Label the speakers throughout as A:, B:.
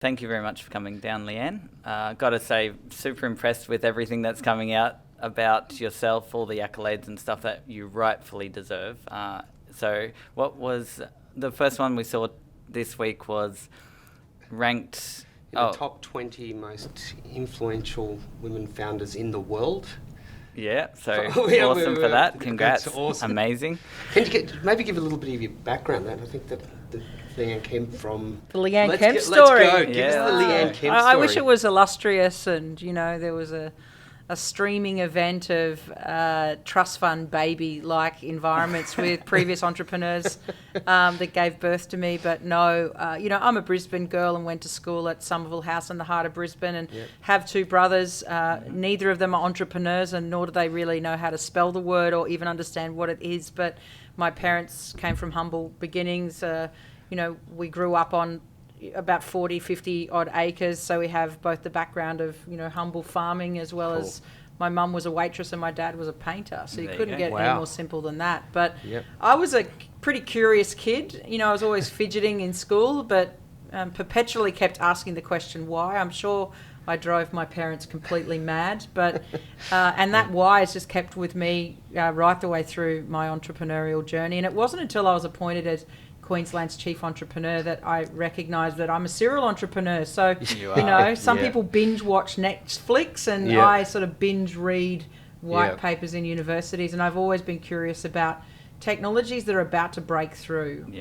A: Thank you very much for coming down, Leanne. Got to say, super impressed with everything that's coming out about yourself, all the accolades and stuff that you rightfully deserve. So what was the first one we saw this week was ranked...
B: The top 20 most influential women founders in the world.
A: Yeah, so awesome for that. Congrats.
B: That's awesome.
A: Amazing.
B: Can you maybe give a little bit of your background then? I think that the Leanne Kemp from...
C: The Leanne Kemp story.
B: Let's go. Give us the Leanne Kemp story.
C: I wish it was illustrious and, there was a streaming event of trust fund baby-like environments with previous entrepreneurs that gave birth to me. But no, I'm a Brisbane girl and went to school at Somerville House in the heart of Brisbane and have two brothers. Neither of them are entrepreneurs and nor do they really know how to spell the word or even understand what it is. But my parents came from humble beginnings. We grew up on about 40, 50 odd acres. So we have both the background of, humble farming as well as my mum was a waitress and my dad was a painter. So you couldn't get any more simple than that. But I was a pretty curious kid. I was always fidgeting in school, but perpetually kept asking the question, why? I'm sure I drove my parents completely mad. But and that why has just kept with me right the way through my entrepreneurial journey. And it wasn't until I was appointed as Queensland's Chief Entrepreneur that I recognised that I'm a serial entrepreneur. So, some people binge watch Netflix and I sort of binge read white papers in universities. And I've always been curious about technologies that are about to break through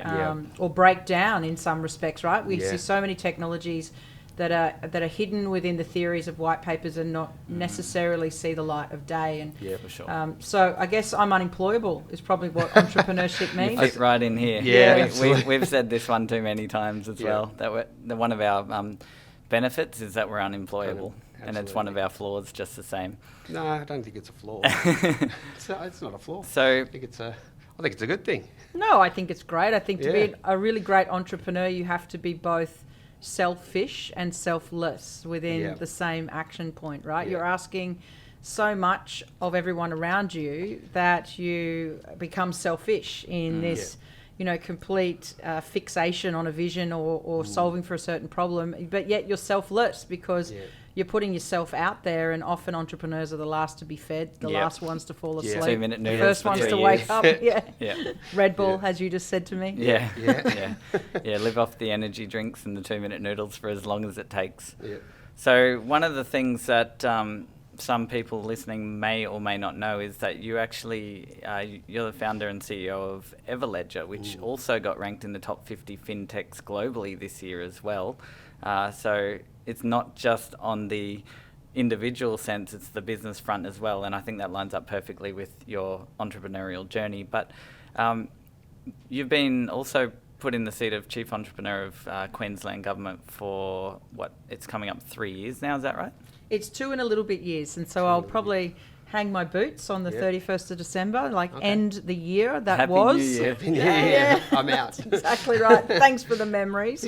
C: or break down in some respects, right? We see so many technologies that are hidden within the theories of white papers and not necessarily see the light of day. And
A: for sure.
C: so I guess I'm unemployable is probably what entrepreneurship means.
A: You fit right in here. We've said this one too many times as well. That one of our benefits is that we're unemployable, and it's one of our flaws just the same.
B: No, I don't think it's a flaw. It's not a flaw.
A: So
B: I think it's a good thing.
C: No, I think it's great. I think to be a really great entrepreneur, you have to be both selfish and selfless within the same action point, right? You're asking so much of everyone around you that you become selfish in this, complete fixation on a vision or solving for a certain problem, but yet you're selfless because you're putting yourself out there, and often entrepreneurs are the last to be fed, the last ones to fall asleep,
A: 2-minute
C: the
A: noodles
C: first
A: for
C: ones
A: 3
C: to
A: years.
C: wake up. Red Bull, as you just said to me.
A: Live off the energy drinks and the 2-minute noodles for as long as it takes. So one of the things that some people listening may or may not know is that you actually you're the founder and CEO of EverLedger, which also got ranked in the top 50 fintechs globally this year as well. So it's not just on the individual sense, it's the business front as well. And I think that lines up perfectly with your entrepreneurial journey. But you've been also put in the seat of Chief Entrepreneur of Queensland Government for it's coming up 3 years now, is that right?
C: It's 2 and a little bit years. And so I'll probably hang my boots on the 31st of December, end the year that
A: Happy
C: was.
A: New Year.
B: Happy New Year. I'm out.
C: Exactly right. Thanks for the memories.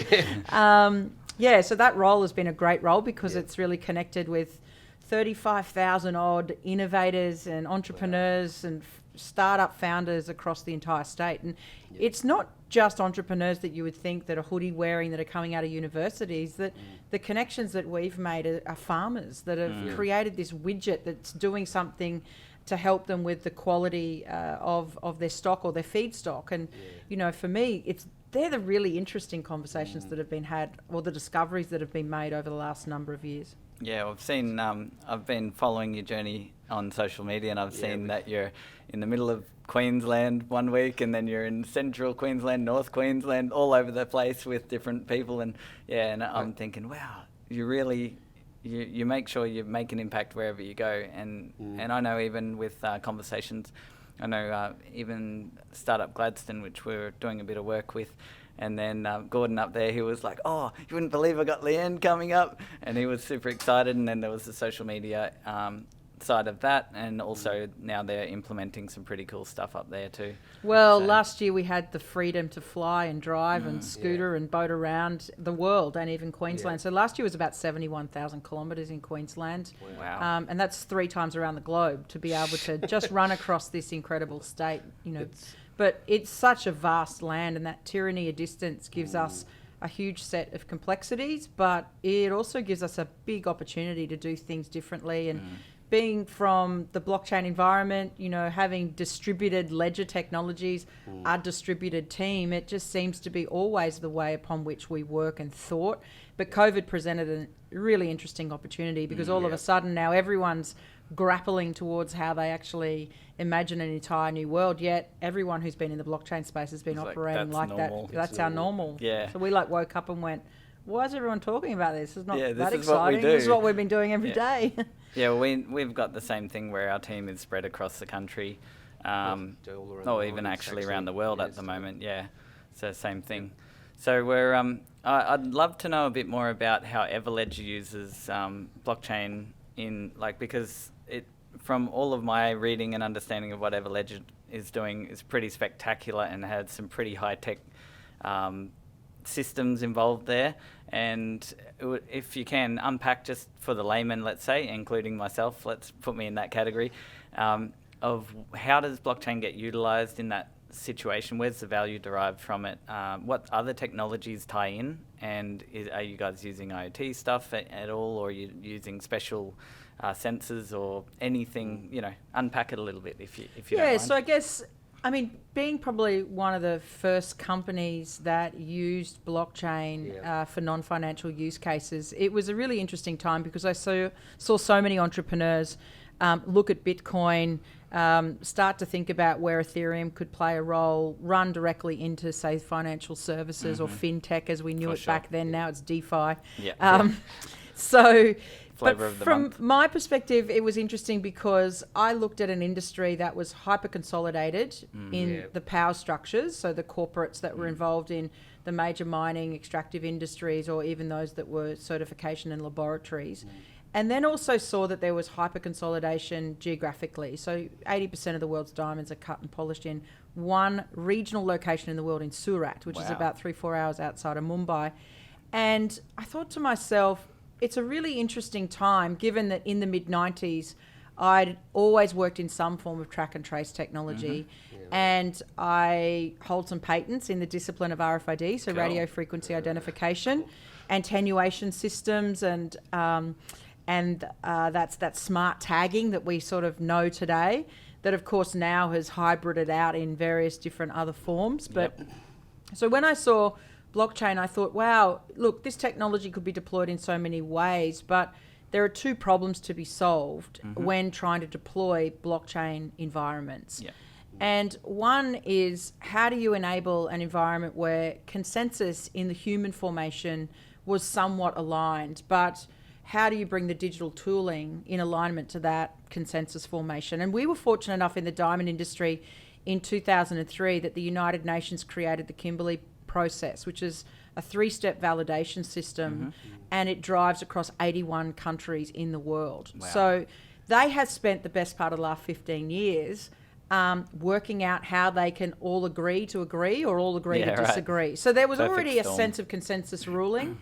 C: So that role has been a great role because it's really connected with 35,000 odd innovators and entrepreneurs and startup founders across the entire state. And it's not just entrepreneurs that you would think that are hoodie wearing that are coming out of universities, that the connections that we've made are farmers that have created this widget that's doing something to help them with the quality of their stock or their feedstock. And, for me, they're the really interesting conversations that have been had, or the discoveries that have been made over the last number of years.
A: Yeah, I've seen, I've been following your journey on social media, and I've seen that you're in the middle of Queensland one week, and then you're in central Queensland, North Queensland, all over the place with different people. And I'm thinking, wow, you really, you make sure you make an impact wherever you go. And I know even with conversations, I know even Startup Gladstone, which we're doing a bit of work with, and then Gordon up there, he was like, oh, you wouldn't believe I got Leanne coming up. And he was super excited. And then there was the social media side of that. And also now they're implementing some pretty cool stuff up there too.
C: Well, last year we had the freedom to fly and drive and scooter and boat around the world and even Queensland. So last year was about 71,000 kilometres in Queensland.
A: Wow.
C: And that's 3 times around the globe to be able to just run across this incredible state, But it's such a vast land, and that tyranny of distance gives us a huge set of complexities, but it also gives us a big opportunity to do things differently. And being from the blockchain environment, you know, having distributed ledger technologies, a distributed team, it just seems to be always the way upon which we work and thought. But COVID presented a really interesting opportunity because all of a sudden now everyone's grappling towards how they actually imagine an entire new world, yet everyone who's been in the blockchain space has been operating like that. That's our normal.
A: Yeah.
C: So we woke up and went, why is everyone talking about this? It's not
A: Yeah,
C: that
A: this is what we
C: exciting.
A: do.
C: This is what we've been doing every day.
A: Yeah, well, we've got the same thing where our team is spread across the country, or even actually around the world at the moment. Yeah, so same thing. So I'd love to know a bit more about how EverLedger uses blockchain because from all of my reading and understanding of what EverLedger is doing is pretty spectacular and had some pretty high tech systems involved there. And if you can unpack, just for the layman, let's say, including myself, let's put me in that category, of how does blockchain get utilized in that situation? Where's the value derived from it? What other technologies tie in? And are you guys using IoT stuff at all, or are you using special sensors or anything? You know, unpack it a little bit if you don't mind.
C: So I guess, being probably one of the first companies that used blockchain for non-financial use cases, it was a really interesting time because I saw so many entrepreneurs look at Bitcoin, start to think about where Ethereum could play a role, run directly into, say, financial services or fintech as we knew it back then. Now it's DeFi. So...
A: But
C: from my perspective, it was interesting because I looked at an industry that was hyper-consolidated in the power structures, so the corporates that were involved in the major mining, extractive industries, or even those that were certification and laboratories. And then also saw that there was hyper-consolidation geographically. So 80% of the world's diamonds are cut and polished in one regional location in the world in Surat, which is about 3-4 hours outside of Mumbai. And I thought to myself, it's a really interesting time, given that in the mid-90s, I'd always worked in some form of track and trace technology, and I hold some patents in the discipline of RFID, so radio frequency identification, attenuation systems, and that's that smart tagging that we sort of know today, that of course now has hybrided out in various different other forms. But so when I saw blockchain, I thought, wow, look, this technology could be deployed in so many ways, but there are two problems to be solved when trying to deploy blockchain environments. And one is, how do you enable an environment where consensus in the human formation was somewhat aligned, but how do you bring the digital tooling in alignment to that consensus formation? And we were fortunate enough in the diamond industry in 2003 that the United Nations created the Kimberley process, which is a 3-step validation system, and it drives across 81 countries in the world. So they have spent the best part of the last 15 years working out how they can all agree to agree or all agree to disagree. So there was already a sense of consensus ruling,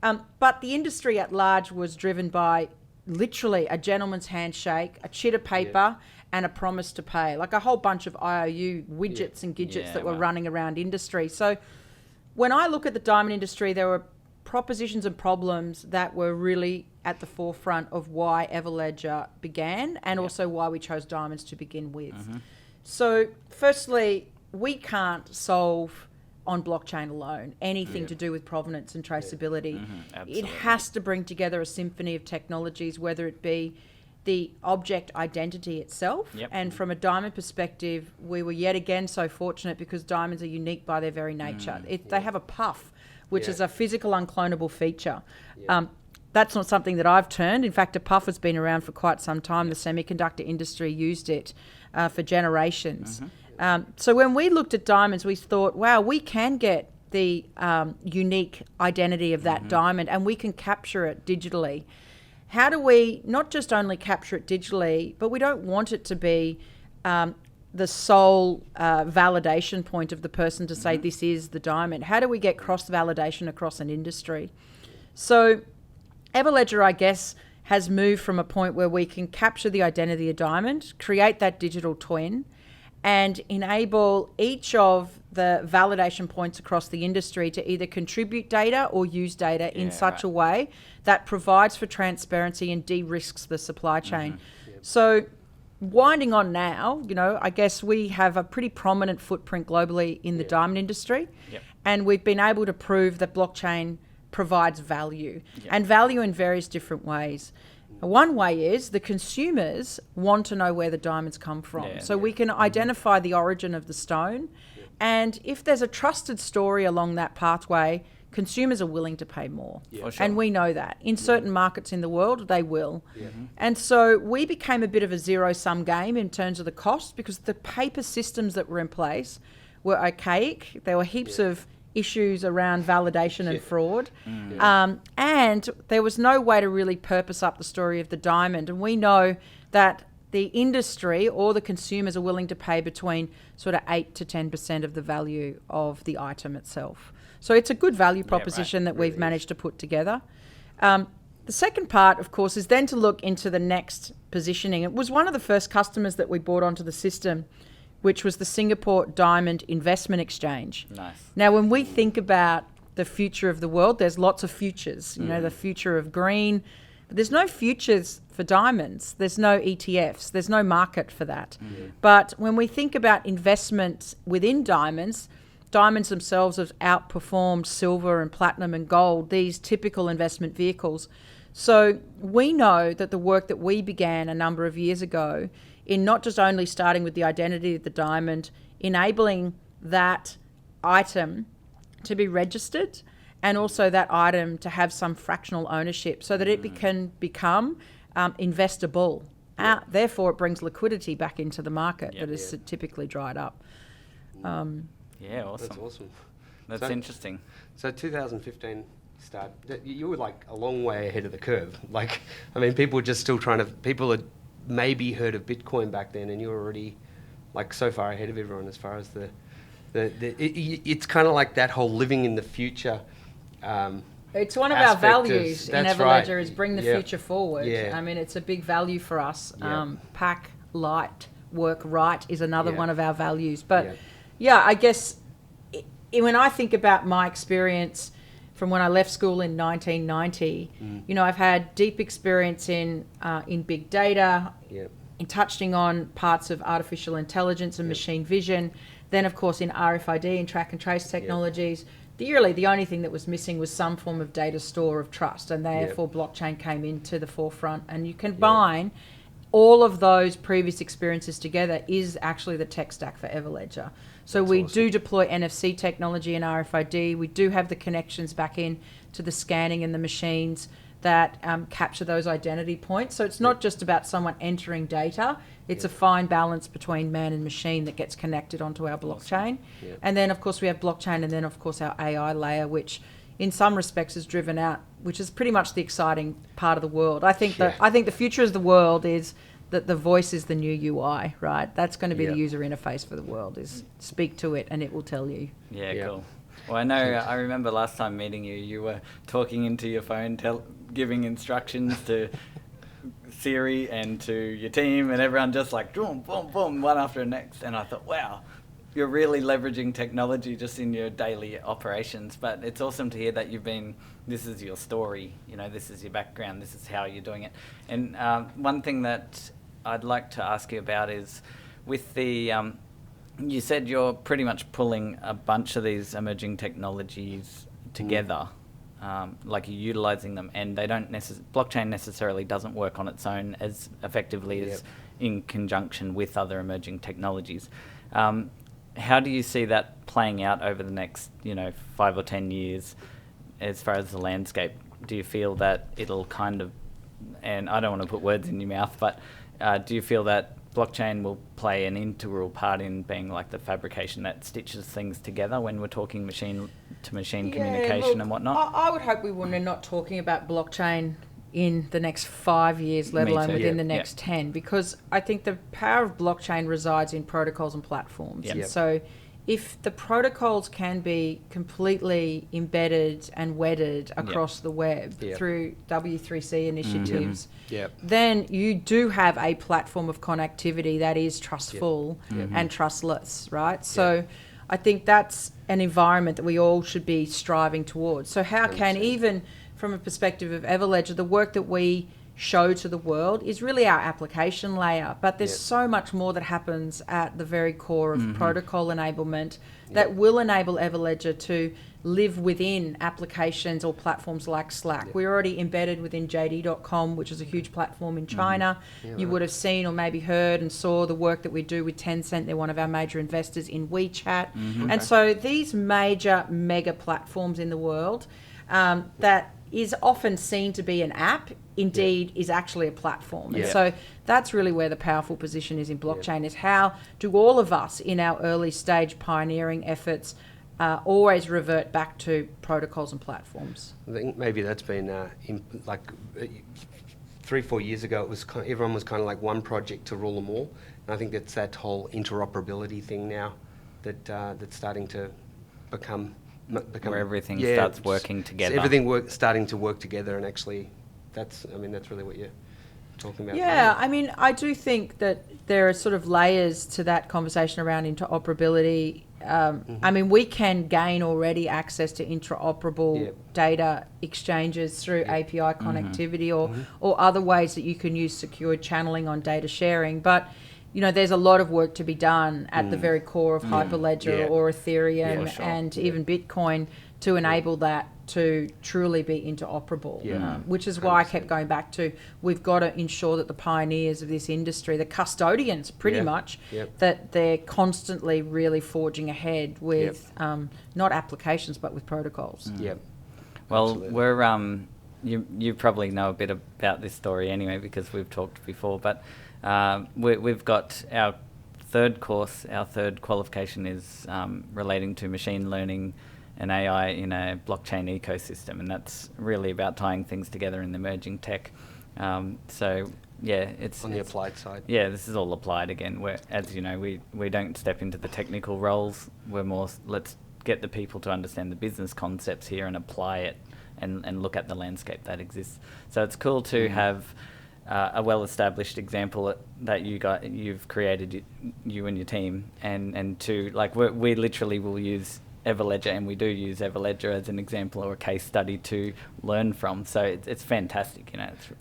C: but the industry at large was driven by literally a gentleman's handshake, a chit of paper, and a promise to pay, like a whole bunch of IOU widgets and gadgets that were running around industry. So when I look at the diamond industry, there were propositions and problems that were really at the forefront of why EverLedger began, and also why we chose diamonds to begin with. So firstly, we can't solve on blockchain alone anything to do with provenance and traceability. It has to bring together a symphony of technologies, whether it be the object identity itself. And from a diamond perspective, we were yet again so fortunate because diamonds are unique by their very nature. They have a puff, which is a physical unclonable feature. That's not something that I've turned. In fact, a puff has been around for quite some time. The semiconductor industry used it for generations. So when we looked at diamonds, we thought, wow, we can get the unique identity of that diamond, and we can capture it digitally. How do we not just only capture it digitally, but we don't want it to be the sole validation point of the person to say this is the diamond? How do we get cross-validation across an industry? So EverLedger, I guess, has moved from a point where we can capture the identity of diamond, create that digital twin, and enable each of the validation points across the industry to either contribute data or use data in such a way that provides for transparency and de-risks the supply chain. So winding on now, I guess we have a pretty prominent footprint globally in the diamond industry, and we've been able to prove that blockchain provides value, and value in various different ways. One way is the consumers want to know where the diamonds come from. We can identify the origin of the stone, and if there's a trusted story along that pathway, consumers are willing to pay more. And we know that. In certain markets in the world, they will. And so we became a bit of a zero-sum game in terms of the cost, because the paper systems that were in place were archaic. There were heaps of issues around validation and fraud. And there was no way to really purpose up the story of the diamond. And we know that the industry or the consumers are willing to pay between sort of 8 to 10% of the value of the item itself. So it's a good value proposition that we've managed to put together. The second part, of course, is then to look into the next positioning. It was one of the first customers that we brought onto the system, which was the Singapore Diamond Investment Exchange. Now, when we think about the future of the world, there's lots of futures, the future of green, but there's no futures for diamonds. There's no ETFs. There's no market for that. But when we think about investment within diamonds, diamonds themselves have outperformed silver and platinum and gold, these typical investment vehicles. So we know that the work that we began a number of years ago in not just only starting with the identity of the diamond, enabling that item to be registered, and also that item to have some fractional ownership so that it can become investable. Therefore, it brings liquidity back into the market that is typically dried up.
A: Awesome.
B: That's awesome.
A: That's interesting.
B: So 2015 start, you were like a long way ahead of the curve. Like, I mean, people were just still people had maybe heard of Bitcoin back then, and you were already like so far ahead of everyone as far as it's kind of like that whole living in the future.
C: It's one of our values in EverLedger is bring the future forward. I mean, it's a big value for us. Pack light, work right is another one of our values. But I guess when I think about my experience from when I left school in 1990, I've had deep experience in big data, in touching on parts of artificial intelligence and machine vision, then of course in RFID and track and trace technologies. Really, the only thing that was missing was some form of data store of trust, and therefore blockchain came into the forefront. And you combine all of those previous experiences together is actually the tech stack for EverLedger. So we do deploy NFC technology and RFID. We do have the connections back in to the scanning and the machines that capture those identity points. So it's not just about someone entering data. It's a fine balance between man and machine that gets connected onto our blockchain. And then, of course, we have blockchain, and then, of course, our AI layer, which in some respects is driven out, which is pretty much the exciting part of the world. I think the future of the world is that the voice is the new UI, right? That's going to be the user interface for the world, is speak to it and it will tell you.
A: Cool. Well, I know, I remember last time meeting you, you were talking into your phone, giving instructions to Siri and to your team, and everyone just like, boom, boom, boom, one after the next. And I thought, wow, you're really leveraging technology just in your daily operations. But it's awesome to hear that this is your story, this is your background, this is how you're doing it. And one thing that I'd like to ask you about is with the, you said you're pretty much pulling a bunch of these emerging technologies together, like you're utilizing them, and they don't blockchain necessarily doesn't work on its own as effectively as in conjunction with other emerging technologies. How do you see that playing out over the next, 5 or 10 years as far as the landscape? Do you feel that it'll kind of, and I don't want to put words in your mouth, but do you feel that blockchain will play an integral part in being like the fabrication that stitches things together when we're talking machine-to-machine communication and whatnot?
C: I would hope we're not talking about blockchain in the next 5 years, let alone within the next 10, because I think the power of blockchain resides in protocols and platforms. And so if the protocols can be completely embedded and wedded across the web through W3C initiatives, then you do have a platform of connectivity that is trustful and trustless, right? So I think that's an environment that we all should be striving towards. So how can, even from a perspective of EverLedger, the work that we show to the world is really our application layer, but there's so much more that happens at the very core of protocol enablement that will enable EverLedger to live within applications or platforms like Slack. We're already embedded within JD.com, which is a huge platform in China. You would have seen or maybe heard and saw the work that we do with Tencent. They're one of our major investors in WeChat. And so these major mega platforms in the world that is often seen to be an app, indeed is actually a platform. And so that's really where the powerful position is in blockchain, is how do all of us in our early stage pioneering efforts always revert back to protocols and platforms.
B: I think maybe that's been 3-4 years ago, it was everyone was kind of like one project to rule them all. And I think that's that whole interoperability thing now that's starting to become
A: where everything starts working together.
B: Starting to work together, and actually, that's really what you're talking about.
C: Yeah, I mean, I do think that there are sort of layers to that conversation around interoperability. I mean, we can gain already access to interoperable data exchanges through API connectivity or other ways that you can use secured channeling on data sharing, but there's a lot of work to be done at the very core of Hyperledger or Ethereum and even Bitcoin to enable that to truly be interoperable, which is why 100%. I kept going back to, we've got to ensure that the pioneers of this industry, the custodians pretty much, that they're constantly really forging ahead with not applications but with protocols.
A: Well, absolutely. You probably know a bit about this story anyway because we've talked before, but we've got our third course, our third qualification is relating to machine learning and AI in a blockchain ecosystem, and that's really about tying things together in the emerging tech. It's
B: on the applied side.
A: Yeah, this is all applied again. Where, as you know, we don't step into the technical roles. We're more, let's get the people to understand the business concepts here and apply it and look at the landscape that exists. So it's cool to have a well-established example that you've created, you and your team, and to we literally will use EverLedger, and we do use EverLedger as an example or a case study to learn from. So it's fantastic,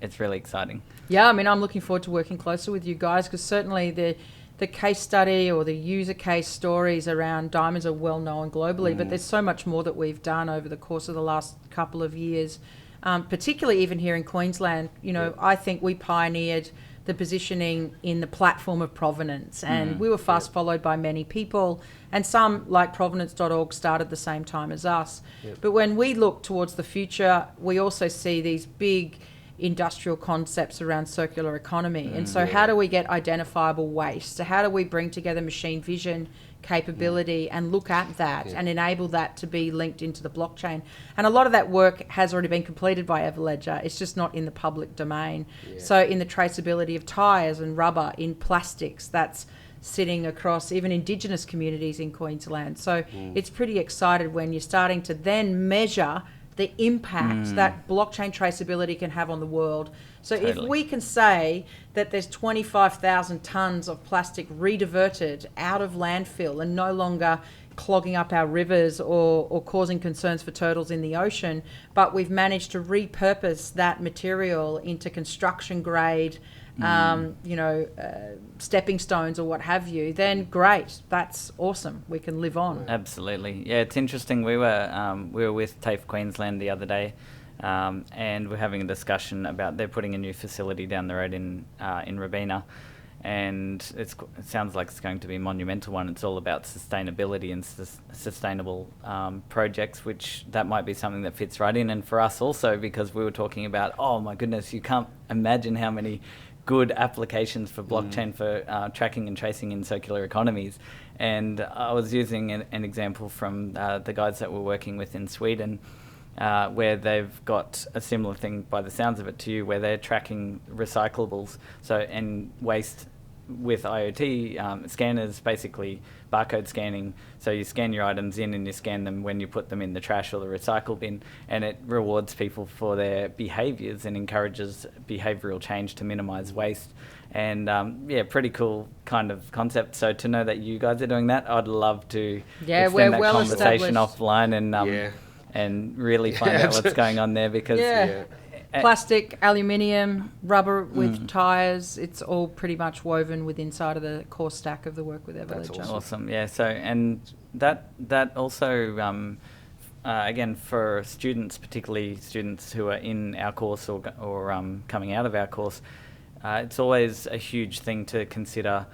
A: it's really exciting.
C: Yeah, I mean, I'm looking forward to working closer with you guys because certainly the case study or the user case stories around diamonds are well known globally, but there's so much more that we've done over the course of the last couple of years. Particularly even here in Queensland, I think we pioneered the positioning in the platform of provenance, and we were fast followed by many people, and some, like provenance.org, started the same time as us. But when we look towards the future, we also see these big industrial concepts around circular economy. And so how do we get identifiable waste? So how do we bring together machine vision capability and look at that and enable that to be linked into the blockchain? And a lot of that work has already been completed by EverLedger. It's just not in the public domain. So in the traceability of tyres and rubber, in plastics, that's sitting across even Indigenous communities in Queensland. So it's pretty excited when you're starting to then measure the impact that blockchain traceability can have on the world. So if we can say that there's 25,000 tonnes of plastic rediverted out of landfill and no longer clogging up our rivers or causing concerns for turtles in the ocean, but we've managed to repurpose that material into construction grade stepping stones or what have you, then great, that's awesome. We can live on.
A: Absolutely. Yeah, it's interesting. We were with TAFE Queensland the other day, and we're having a discussion about they're putting a new facility down the road in Robina, and it sounds like it's going to be a monumental one. It's all about sustainability and sustainable projects, which that might be something that fits right in. And for us also, because we were talking about, oh my goodness, you can't imagine how many good applications for blockchain for tracking and tracing in circular economies. And I was using an example from the guys that we're working with in Sweden, where they've got a similar thing by the sounds of it to you, where they're tracking recyclables and waste with IoT scanners, basically barcode scanning. So you scan your items in and you scan them when you put them in the trash or the recycle bin, and it rewards people for their behaviours and encourages behavioural change to minimise waste. And pretty cool kind of concept. So to know that you guys are doing that, I'd love to extend
C: we're
A: that
C: well
A: conversation
C: established.
A: offline and really find out what's going on there, because
C: Plastic, aluminium, rubber with tyres, it's all pretty much woven with inside of the core stack of the work with EverLedger.
B: That's
A: awesome. Yeah. So, and that also again, for students, particularly students who are in our course or coming out of our course, it's always a huge thing to consider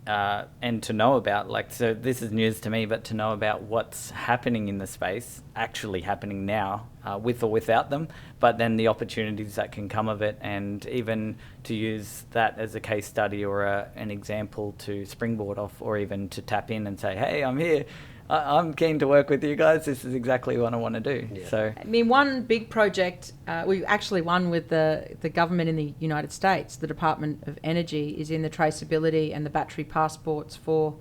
A: and to know about. Like, so this is news to me, but to know about what's happening in the space, actually happening now, with or without them, but then the opportunities that can come of it, and even to use that as a case study or an example to springboard off, or even to tap in and say, hey, I'm here. I'm keen to work with you guys. This is exactly what I want to do.
B: Yeah.
A: So,
C: I mean, one big project we actually won with the government in the United States, the Department of Energy, is in the traceability and the battery passports for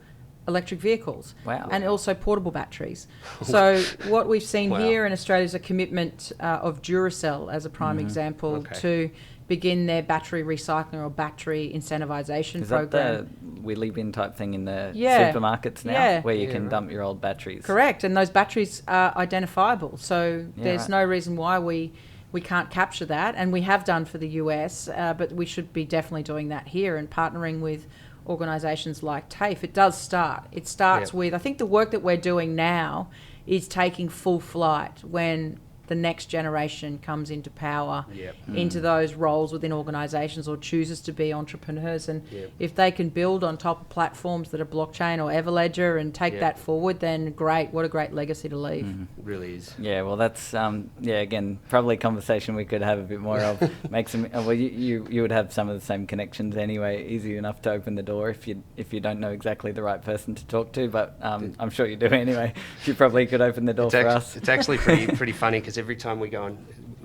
C: electric vehicles.
A: Wow.
C: And also portable batteries. So what we've seen
B: Wow.
C: here in Australia is a commitment of Duracell, as a prime example, to begin their battery recycling or battery incentivisation
A: is that
C: program.
A: the wheelie bin type thing in the
C: Yeah.
A: supermarkets now,
C: Yeah.
A: where you
B: Yeah,
A: can
B: right.
A: dump your old batteries?
C: Correct, and those batteries are identifiable, so
A: Yeah,
C: there's
A: right.
C: no reason why we can't capture that, and we have done for the US, but we should be definitely doing that here and partnering with organisations like TAFE. It does start. It starts with, I think the work that we're doing now is taking full flight when the next generation comes into power, into those roles within organisations or chooses to be entrepreneurs. And if they can build on top of platforms that are blockchain or EverLedger and take that forward, then great. What a great legacy to leave.
B: It really is.
A: Yeah, well, that's again, probably a conversation we could have a bit more of. Make some. Well, you would have some of the same connections anyway. Easy enough to open the door if you don't know exactly the right person to talk to. But I'm sure you do anyway. You probably could open the door for us.
B: It's actually pretty funny, because every time we go,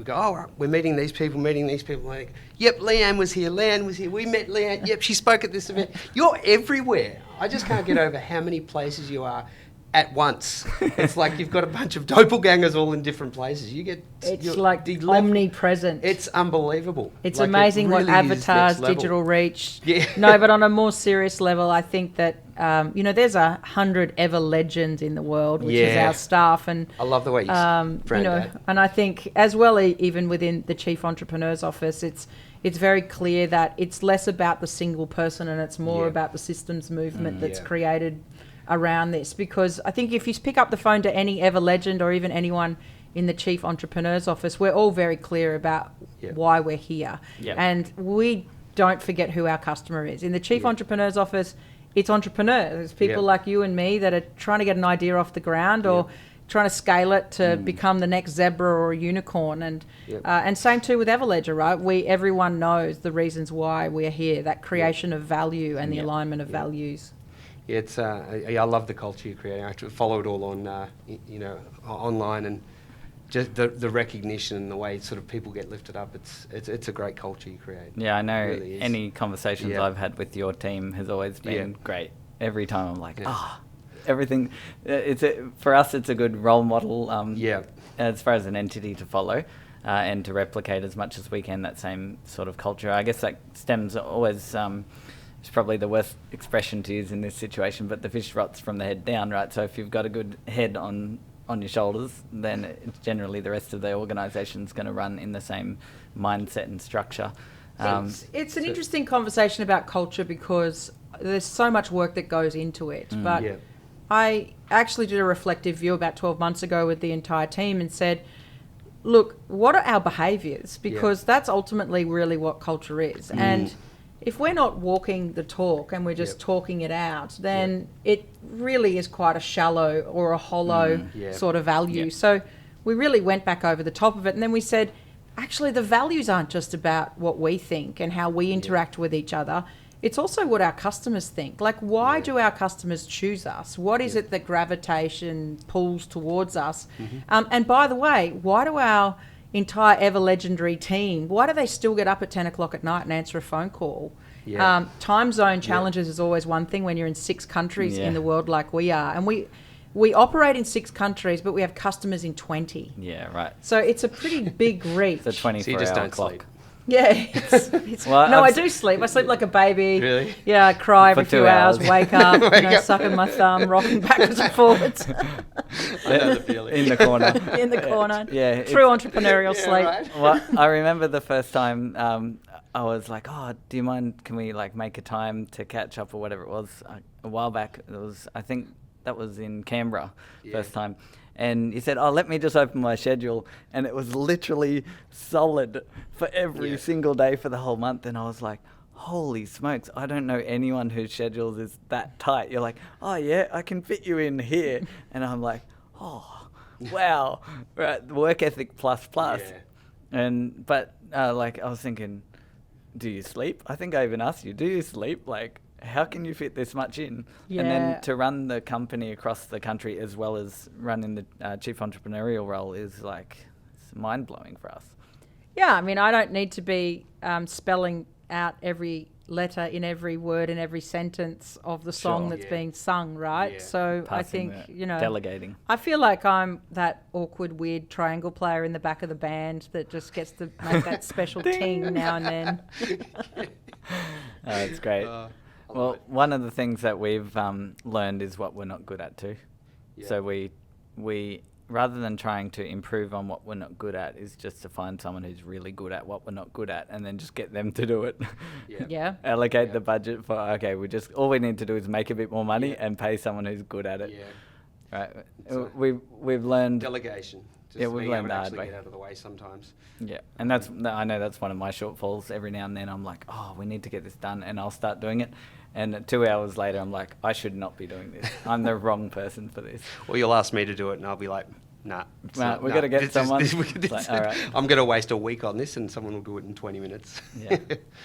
B: oh, right, we're meeting these people. Like, yep, Leanne was here. We met Leanne. Yep, she spoke at this event. You're everywhere. I just can't get over how many places you are at once. It's like you've got a bunch of doppelgangers all in different places.
C: It's like omnipresent.
B: It's unbelievable.
C: It's
B: Like,
C: amazing
B: it
C: what
B: really is
C: avatars,
B: next level.
C: digital reach.
B: Yeah.
C: No, but on a more serious level, I think that there's 100 EverLegends in the world, which is
B: Yeah.
C: our staff, and
B: I love the way you brand that.
C: and I think as well, even within the Chief Entrepreneur's office, it's very clear that it's less about the single person and it's more about the systems movement that's created around this. Because I think if you pick up the phone to any EverLegend or even anyone in the Chief Entrepreneur's office, we're all very clear about why we're here.
A: Yep.
C: And we don't forget who our customer is. In the Chief Entrepreneur's office, it's entrepreneurs. It's people like you and me that are trying to get an idea off the ground or trying to scale it to become the next zebra or a unicorn. And same too with EverLedger, right? Everyone knows the reasons why we're here, that creation of value and the alignment of values.
B: Yeah, it's I love the culture you create. I follow it all on online, and just the recognition and the way sort of people get lifted up. It's a great culture you create.
A: Yeah, I know.
B: It really is.
A: Any conversations I've had with your team has always been great. Every time I'm like, everything. For us, it's a good role model. As far as an entity to follow. And to replicate as much as we can that same sort of culture. I guess that stems always. It's probably the worst expression to use in this situation, but the fish rots from the head down, right? So if you've got a good head on your shoulders, then it's generally the rest of the organisation's going to run in the same mindset and structure.
C: It's an interesting conversation about culture because there's so much work that goes into it. But I actually did a reflective view about 12 months ago with the entire team and said, look, what are our behaviours? Because that's ultimately really what culture is. And if we're not walking the talk and we're just talking it out, then it really is quite a shallow or a hollow sort of value. So we really went back over the top of it, and then we said, actually, the values aren't just about what we think and how we interact with each other. It's also what our customers think. Like, why do our customers choose us? What is it that gravitation pulls towards us? And by the way, why do our entire ever legendary team, why do they still get up at 10 o'clock at night and answer a phone call?
B: Yeah.
C: Time zone challenges is always one thing when you're in 6 countries
A: Yeah.
C: in the world like we are. And we operate in 6 countries, but we have customers in 20.
A: Yeah, right.
C: So it's a pretty big reach.
A: It's a 24-hour
B: So you just don't
A: clock.
B: sleep.
C: Yeah, it's
A: Well,
C: no,
A: I've
C: I do sleep. I sleep like a baby.
B: Really?
C: Yeah, I cry every
A: For
C: 2
A: 2
C: hours,
A: hours.
C: wake up,
B: Wake up.
C: sucking my thumb, rocking backwards and forwards
B: I know the feeling.
A: In the corner.
C: in the corner.
A: Yeah,
C: True entrepreneurial
B: Yeah,
C: sleep.
B: right.
A: Well, I remember the first time I was like, oh, do you mind, can we like make a time to catch up or whatever it was a while back. It was, I think that was in Canberra,
B: Yeah.
A: first time. And he said, oh, let me just open my schedule. And it was literally solid for every
B: Yeah.
A: single day for the whole month. And I was like, holy smokes, I don't know anyone whose schedules is that tight. You're like, oh yeah, I can fit you in here. And I'm like, oh, wow, right, work ethic plus.
B: Yeah.
A: But like I was thinking, do you sleep? I think I even asked you, do you sleep? Like, how can you fit this much in?
C: Yeah.
A: And then to run the company across the country as well as running the chief entrepreneurial role is like, it's mind blowing for us.
C: Yeah, I mean, I don't need to be spelling out every letter in every word in every sentence of the song
A: Sure.
C: that's
B: Yeah.
C: being sung, right?
B: Yeah.
C: So I
A: Passing
C: think,
A: the delegating.
C: I feel like I'm that awkward, weird triangle player in the back of the band that just gets to make that special ting now and then.
A: It's great.
B: I love
A: Well,
B: it.
A: one of the things that we've learned is what we're not good at too.
B: Yeah.
A: So we rather than trying to improve on what we're not good at, is just to find someone who's really good at what we're not good at, and then just get them to do it.
B: Yeah.
C: Yeah.
A: Allocate
B: Yeah.
A: the budget for all we need to do is make a bit more money
B: Yeah.
A: and pay someone who's good at it.
B: Yeah.
A: Right.
B: So-
A: We've learned.
B: Delegation. Just
A: Yeah, we've
B: being
A: learned
B: able to
A: the hard
B: actually
A: way.
B: get out of the way sometimes.
A: Yeah, and I know that's one of my shortfalls. Every now and then I'm like, oh, we need to get this done, and I'll start doing it. And 2 hours later, I'm like, I should not be doing this. I'm the wrong person for this.
B: Or you'll ask me to do it, and I'll be like, nah. it's
A: Nah,
B: not-
A: we gotta get
B: this is-
A: someone.
B: this-
A: It's like, all right.
B: I'm going to waste a week on this, and someone will do it in 20 minutes.
A: Yeah.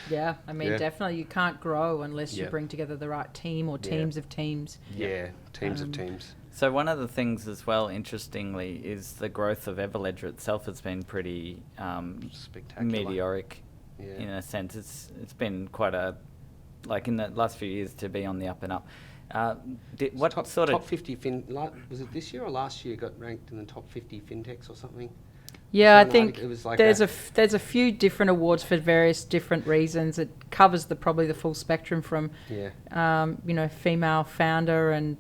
C: Yeah, I mean,
B: Yeah.
C: definitely you can't grow unless you
B: Yeah.
C: bring together the right team or
B: Yeah.
C: teams of teams.
B: Yeah, teams of teams.
A: So one of the things as well, interestingly, is the growth of EverLedger itself has been pretty
B: Spectacular.
A: meteoric
B: Yeah.
A: in a sense. It's been quite like in the last few years to be on the up and up. What
B: top,
A: sort
B: top
A: of
B: 50 was it this year or last year got ranked in the top 50 fintechs or something?
C: Yeah, I
B: Something
C: think
B: like- it was like
C: there's a few different awards for various different reasons. It covers probably the full spectrum from
B: Yeah.
C: female founder and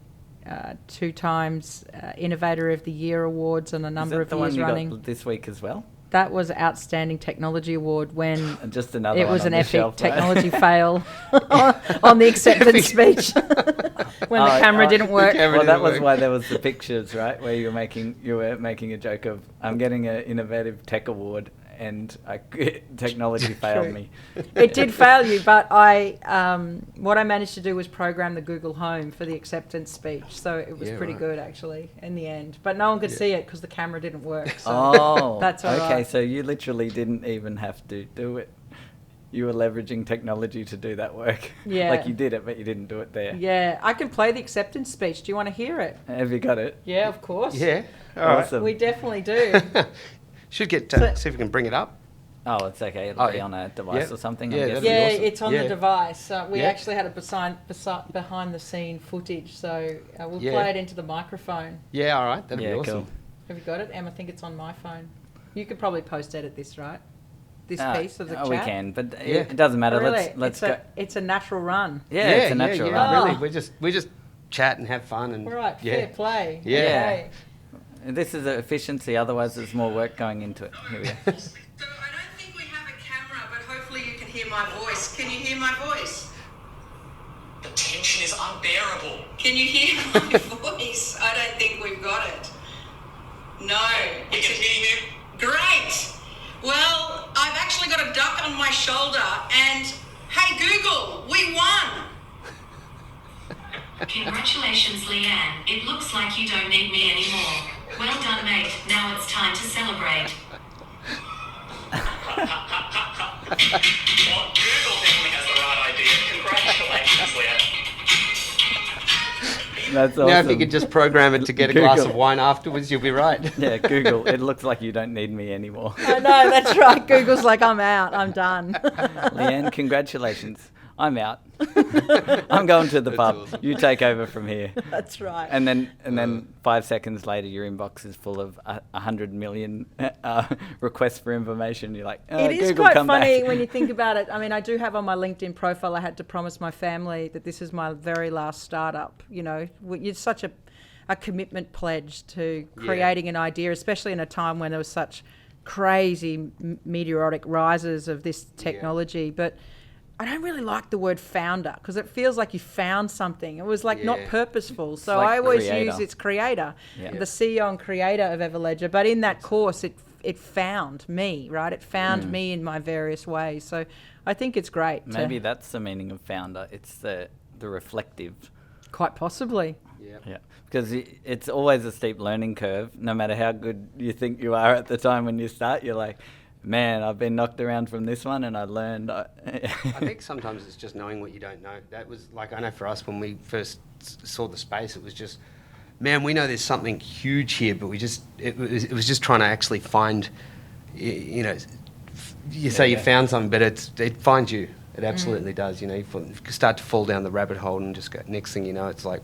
C: 2 times Innovator of the Year awards and a
A: is
C: number
A: that
C: of
A: the one
C: years
A: you
C: running.
A: got this week as well?
C: That was Outstanding Technology Award when
A: And just another
C: it
A: one
C: was
A: on
C: an
A: the
C: epic
A: shelf, right?
C: technology fail on the acceptance speech when the camera didn't work.
B: camera-
A: Well, that
B: didn't
A: was
B: work.
A: why there was the pictures, right? Where you were making a joke of, I'm getting an innovative tech award, and technology failed
C: True.
A: me.
C: It did fail you, but what I managed to do was program the Google Home for the acceptance speech, so it was
B: Yeah,
C: pretty
B: right.
C: good actually in the end. But no one could
B: Yeah.
C: see it because the camera didn't work. So
A: Oh,
C: that's all
A: okay.
C: right.
A: So you literally didn't even have to do it. You were leveraging technology to do that work.
C: Yeah.
A: Like you did it, but you didn't do it there.
C: Yeah, I can play the acceptance speech. Do you want to hear it?
A: Have you got it?
C: Yeah, of course.
B: Yeah. All right.
A: Awesome.
C: We definitely do.
B: Should get
C: So-
B: see if we can bring it up.
A: Oh, it's okay. It'll
B: Oh,
A: be
B: yeah.
A: on a device
B: Yeah.
A: or something.
B: Yeah,
A: I guess.
B: that'd be
C: Yeah,
B: awesome.
C: it's on
B: Yeah.
C: the device. We
B: Yeah.
C: actually had a behind the scene footage, so we'll
B: Yeah.
C: play it into the microphone.
B: Yeah, all right. That'd
A: Yeah,
B: be awesome.
A: cool.
C: Have you got it? Em, I think it's on my phone. You could probably post-edit this, right? This
A: Ah,
C: piece of the
A: oh,
C: chat?
A: we can, but
B: Yeah.
A: it doesn't matter.
C: Really?
A: Let's
C: it's
A: go.
C: It's a natural run.
A: Yeah, it's a natural run.
B: Really,
C: Oh.
B: we just chat and have fun and
C: All right,
B: yeah.
C: fair play.
B: Yeah.
C: Okay.
A: This is efficiency. Otherwise, there's more work going into it. Here we go.
D: So I don't think we have a camera, but hopefully you can hear my voice. Can you hear my voice?
E: The tension is unbearable.
D: Can you hear my voice? I don't think we've got it. No.
E: We can hear you.
D: Great. Well, I've actually got a duck on my shoulder and hey Google, we won.
F: Congratulations, Leanne. It looks like you don't need me anymore. Well done, mate. Now it's time to celebrate.
E: Well, Google definitely has the right idea. Congratulations, Leanne.
A: That's
B: Now, if you
A: awesome.
B: could just program it to get a glass
A: Google.
B: of wine afterwards, you'll be right.
A: Yeah, Google. It looks like you don't need me anymore.
C: I know, that's right. Google's like, I'm out, I'm done.
A: Leanne, congratulations. I'm out. I'm going to the pub.
B: awesome.
A: You take over from here.
C: That's right.
A: And then 5 seconds later, your inbox is full of 100 million requests for information. You're like,
C: It is
A: Google,
C: quite
A: come
C: funny
A: back.
C: when you think about it. I mean, I do have on my LinkedIn profile, I had to promise my family that this is my very last startup. You know, it's such a commitment pledge to creating an idea, especially in a time when there was such crazy meteoric rises of this technology. But I don't really like the word founder because it feels like you found something. It was like not purposeful. So
A: like
C: I always
A: creator.
C: use its creator,
A: Yeah.
C: the CEO and creator of EverLedger. But in that course, it found me, right? It found me in my various ways. So I think it's great.
A: Maybe that's the meaning of founder. It's the reflective.
C: Quite possibly.
A: Yeah, because it's always a steep learning curve. No matter how good you think you are at the time when you start, you're like, man, I've been knocked around from this one and I learned.
B: I think sometimes it's just knowing what you don't know. That was like, I know for us when we first saw the space, it was just, man, we know there's something huge here, but it was just trying to actually find, you know, you say you found something, but it finds you. It absolutely does. You know, you start to fall down the rabbit hole and just go, next thing you know, it's like,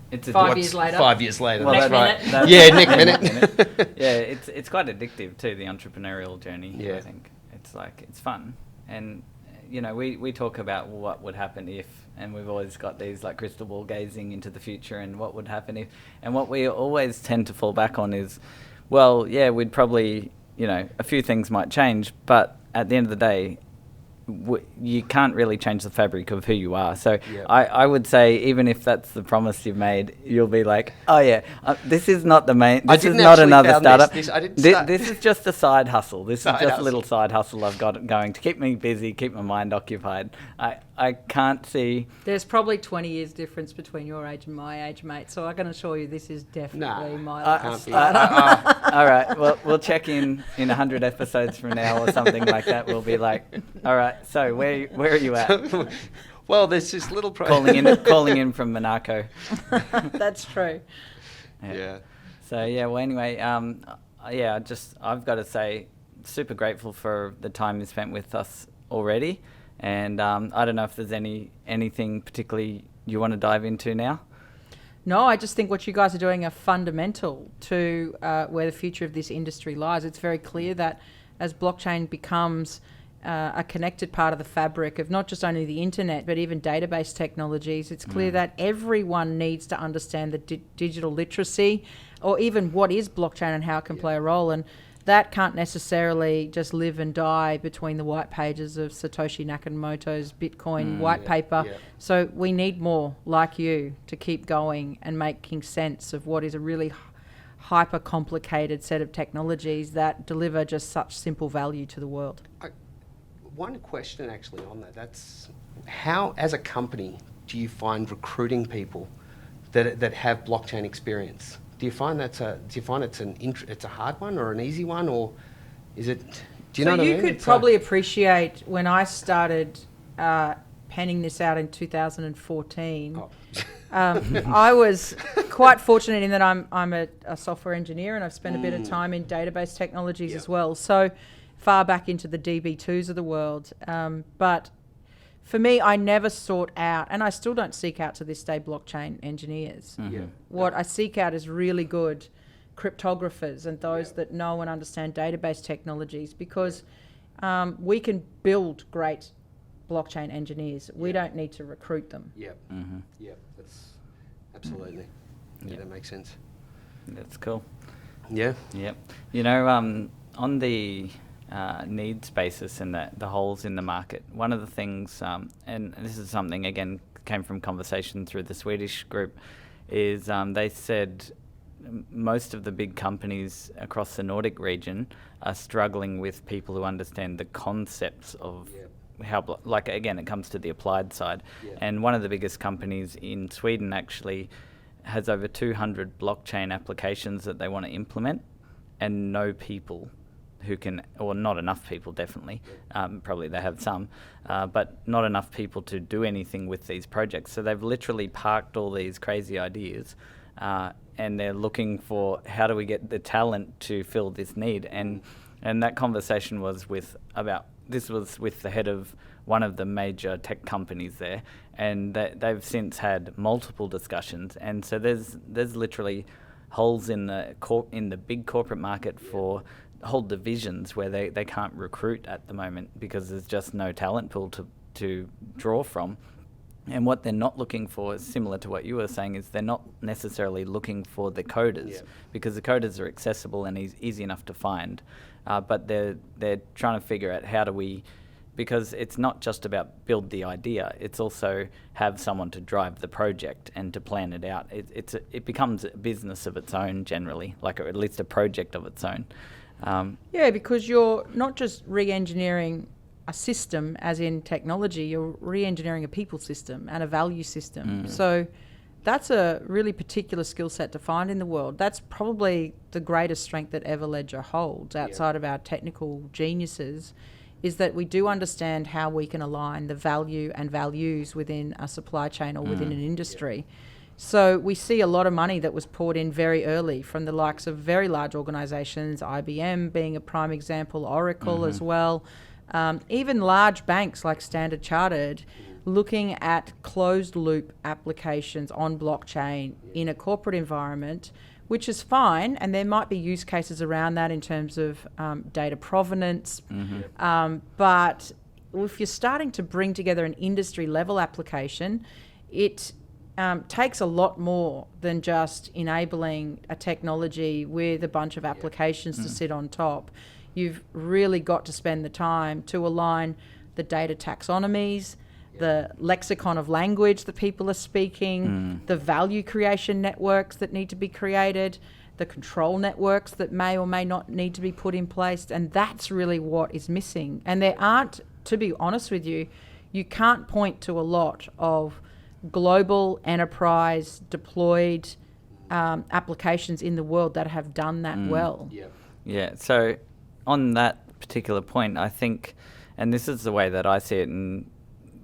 A: It's a
C: 5
A: what's-
C: years later.
B: 5 years later.
A: Well,
B: that's
C: Next
B: right.
C: minute.
B: Yeah, next minute.
A: Yeah, it's quite addictive too, the entrepreneurial journey.
B: Yeah.
A: I think it's like it's fun, and you know we talk about what would happen if, and we've always got these like crystal ball gazing into the future and what would happen if, and what we always tend to fall back on is, well, yeah, we'd probably, you know, a few things might change, but at the end of the day, you can't really change the fabric of who you are. So
B: Yeah.
A: I would say, even if that's the promise you've made, you'll be like, oh yeah, this is not the main,
B: I
A: this is
B: didn't
A: not
B: actually
A: another
B: found
A: startup.
B: this. I didn't
A: Thi-
B: start-
A: This is just a side hustle. This
B: Side
A: is just
B: hustle.
A: a little side hustle I've got going to keep me busy, keep my mind occupied. I can't see.
C: There's probably 20 years difference between your age and my age, mate. So I can assure you this is definitely my last
B: can't be.
C: startup.
A: All right, well, we'll check in 100 episodes from now or something like that. We'll be like, all right, so where are you at?
B: Well, there's this little
A: calling in from Monaco.
C: That's true.
B: Yeah.
A: So yeah, well anyway, I've got to say, super grateful for the time you spent with us already, and I don't know if there's anything particularly you want to dive into now.
C: No, I just think what you guys are doing are fundamental to where the future of this industry lies. It's very clear that as blockchain becomes a connected part of the fabric of not just only the internet, but even database technologies, it's clear that everyone needs to understand the digital literacy, or even what is blockchain and how it can play a role. And that can't necessarily just live and die between the white pages of Satoshi Nakamoto's Bitcoin white paper.
B: Yeah.
C: So we need more like you to keep going and making sense of what is a really hyper complicated set of technologies that deliver just such simple value to the world.
B: One question actually on that. That's how, as a company, do you find recruiting people that have blockchain experience? Do you find it's a hard one or an easy one, or is it? Do you know what I mean?
C: You could
B: It's
C: probably appreciate when I started penning this out in 2014. I was quite fortunate in that I'm a software engineer and I've spent a bit of time in database technologies as well. So far back into the DB2s of the world. But for me, I never sought out, and I still don't seek out to this day, blockchain engineers.
B: Yeah.
C: What I seek out is really good cryptographers and those that know and understand database technologies, because we can build great blockchain engineers. We don't need to recruit them.
B: Yep. Yep. That's absolutely. Yeah, that makes sense.
A: That's cool.
B: Yeah.
A: Yep. You know, on the needs basis and the holes in the market, one of the things, and this is something, again, came from conversation through the Swedish group, is they said most of the big companies across the Nordic region are struggling with people who understand the concepts of how, like, again, it comes to the applied side. And one of the biggest companies in Sweden actually has over 200 blockchain applications that they want to implement, and no people who can, or not enough people definitely, probably they have some, but not enough people to do anything with these projects. So they've literally parked all these crazy ideas and they're looking for how do we get the talent to fill this need. And that conversation was with the head of one of the major tech companies there, and they've since had multiple discussions. And so there's literally holes in the big corporate market for whole divisions where they can't recruit at the moment because there's just no talent pool to draw from. And what they're not looking for is similar to what you were saying, is they're not necessarily looking for the coders because the coders are accessible and easy enough to find. But they're trying to figure out how do we, because it's not just about build the idea, it's also have someone to drive the project and to plan it out. It becomes a business of its own generally, like at least a project of its own.
C: Because you're not just re-engineering a system as in technology, you're re-engineering a people system and a value system. So that's a really particular skill set to find in the world. That's probably the greatest strength that EverLedger holds outside of our technical geniuses, is that we do understand how we can align the value and values within a supply chain or within an industry. So we see a lot of money that was poured in very early from the likes of very large organisations, IBM being a prime example, Oracle as well, even large banks like Standard Chartered looking at closed loop applications on blockchain in a corporate environment, which is fine, and there might be use cases around that in terms of data provenance. But if you're starting to bring together an industry level application, it takes a lot more than just enabling a technology with a bunch of applications to sit on top. You've really got to spend the time to align the data taxonomies, the lexicon of language that people are speaking, the value creation networks that need to be created, the control networks that may or may not need to be put in place. And that's really what is missing. And there aren't, to be honest with you, you can't point to a lot of global enterprise deployed applications in the world that have done that well.
A: Yeah, so on that particular point, I think, and this is the way that I see it, and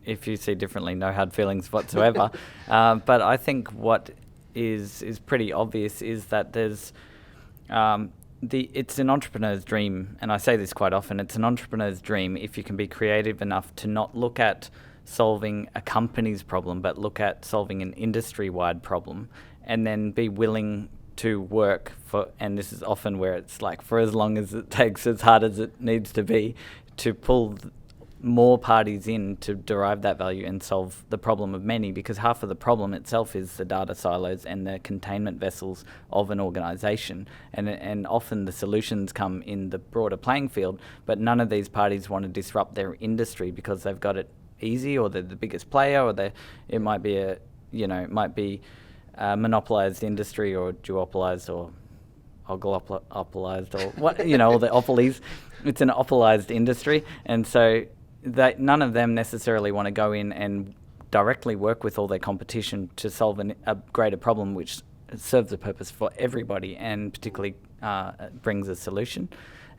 A: if you see differently, no hard feelings whatsoever, but I think what is pretty obvious is that there's it's an entrepreneur's dream, and I say this quite often, it's an entrepreneur's dream if you can be creative enough to not look at solving a company's problem, but look at solving an industry-wide problem, and then be willing to work for, and this is often where it's like for as long as it takes, as hard as it needs to be, to pull more parties in to derive that value and solve the problem of many, because half of the problem itself is the data silos and the containment vessels of an organization, and often the solutions come in the broader playing field, but none of these parties want to disrupt their industry because they've got it easy, or they're the biggest player, or it might be a monopolized industry, or duopolized, or oligopolized, or what, all the opolies. It's an opolised industry, and so none of them necessarily want to go in and directly work with all their competition to solve a greater problem which serves a purpose for everybody and particularly brings a solution.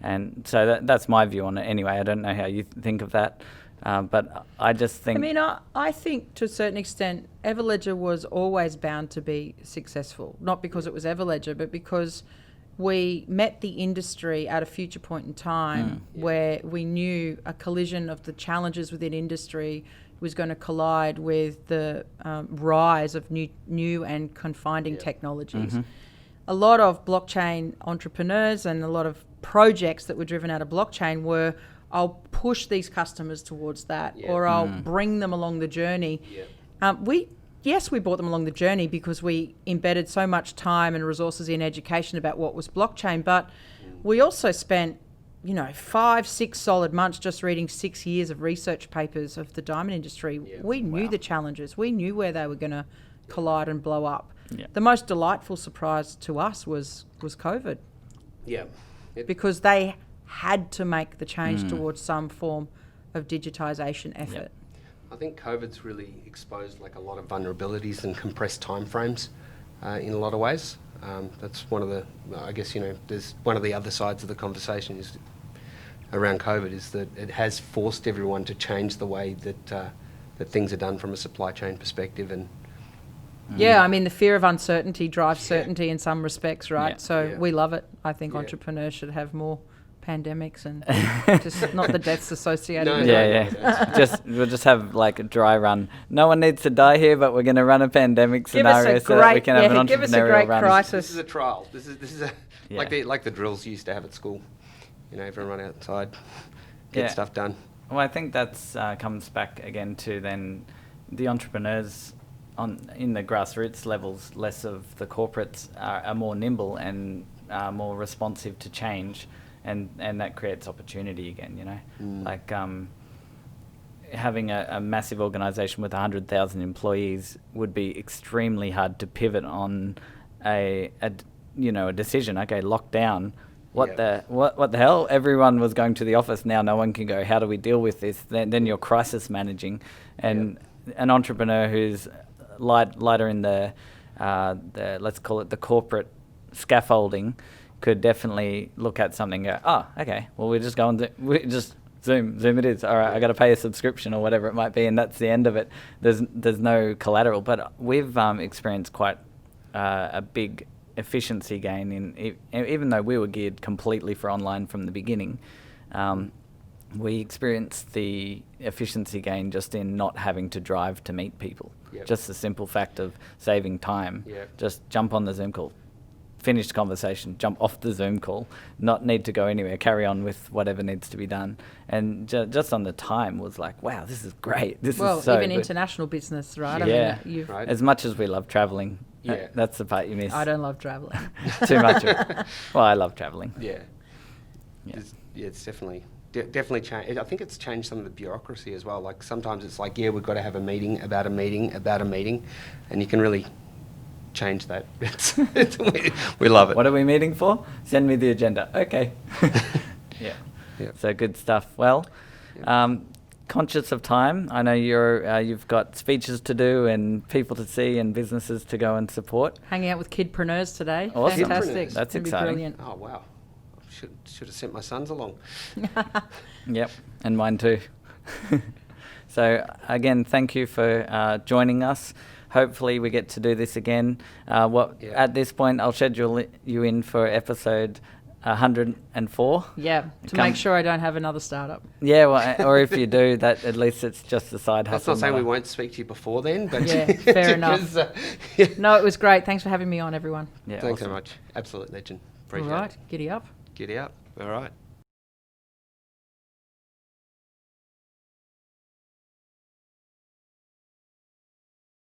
A: And so that's my view on it anyway. I don't know how you think of that, but I just think...
C: I think to a certain extent EverLedger was always bound to be successful, not because it was EverLedger, but because we met the industry at a future point in time where we knew a collision of the challenges within industry was going to collide with the rise of new and confining technologies. A lot of blockchain entrepreneurs and a lot of projects that were driven out of blockchain were, I'll push these customers towards that, or I'll bring them along the journey. Yes, we brought them along the journey because we embedded so much time and resources in education about what was blockchain, but we also spent, 5-6 solid months just reading 6 years of research papers of the diamond industry. We knew the challenges. We knew where they were going to collide and blow up. The most delightful surprise to us was COVID. Because they had to make the change towards some form of digitisation effort.
B: I think COVID's really exposed a lot of vulnerabilities and compressed timeframes in a lot of ways. That's one of the, there's one of the other sides of the conversation is around COVID is that it has forced everyone to change the way that that things are done from a supply chain perspective. And
C: Yeah, I mean, the fear of uncertainty drives certainty in some respects, right?
A: Yeah.
C: So
B: Yeah.
C: we love it. I think
B: Yeah.
C: entrepreneurs should have more pandemics and just not the deaths associated
B: No,
C: with
B: no,
C: it.
A: Yeah, yeah. We'll just have like a dry run. No one needs to die here, but we're going to run a pandemic
C: Give us
A: scenario
C: a
A: so that we
C: great,
A: can have an
C: give us a
A: entrepreneurial
C: great
A: run.
C: crisis.
B: this is a trial. This is a
A: Yeah.
B: like the drills you used to have at school. You know, everyone run outside, get
A: Yeah.
B: stuff done.
A: Well, I think that's comes back again to then the entrepreneurs in the grassroots levels, less of the corporates, are more nimble and more responsive to change, and that creates opportunity again. You know, like having a massive organisation with 100,000 employees would be extremely hard to pivot on a decision. Okay, lockdown. What the hell? Everyone was going to the office. Now no one can go. How do we deal with this? Then you're crisis managing, and an entrepreneur who's lighter in the let's call it the corporate scaffolding could definitely look at something and go, oh, okay, well we just go on we just Zoom it is. All right, I got to pay a subscription or whatever it might be, and that's the end of it. There's no collateral, but we've experienced quite a big efficiency gain even though we were geared completely for online from the beginning. We experienced the efficiency gain just in not having to drive to meet people.
B: Yep.
A: Just the simple fact of saving time.
B: Yep.
A: Just jump on the Zoom call, finish the conversation, jump off the Zoom call, not need to go anywhere, carry on with whatever needs to be done. And just on the time was like, wow, this is great. This is so
C: even
A: good.
C: international business, right?
A: Yeah.
C: I mean, you've,
B: Right.
A: As much as we love traveling,
B: Yeah.
A: that's the part you miss.
C: I don't love traveling.
A: Too much of it. Well, I love traveling.
B: Yeah.
A: Yeah.
B: It's definitely changed. I think it's changed some of the bureaucracy as well. Like sometimes it's like, yeah, we've got to have a meeting about a meeting about a meeting, and you can really change that. We love it.
A: What are we meeting for? Send me the agenda. Okay. Yeah.
B: Yeah.
A: So good stuff. Well, conscious of time, I know you've got speeches to do and people to see and businesses to go and support.
C: Hanging out with kidpreneurs today.
A: Awesome.
C: Fantastic.
B: Kidpreneurs.
A: That's
C: Gonna be
A: exciting.
C: Brilliant.
B: Oh wow, should have sent my sons along.
A: Yep, and mine too. So again, thank you for joining us. Hopefully we get to do this again. At this point, I'll schedule you in for episode 104.
C: Yeah, to make sure I don't have another startup.
A: Yeah, well, or if you do, that at least it's just a side
B: That's
A: hustle.
B: not saying we
A: model.
B: won't speak to you before then, but
C: Yeah, fair enough.
B: because,
C: No, it was great. Thanks for having me on, everyone.
A: Yeah,
B: Thanks
A: awesome.
B: so much. Absolute legend.
C: All
B: Appreciate
C: right,
B: it.
C: giddy up.
B: Giddy up. All right.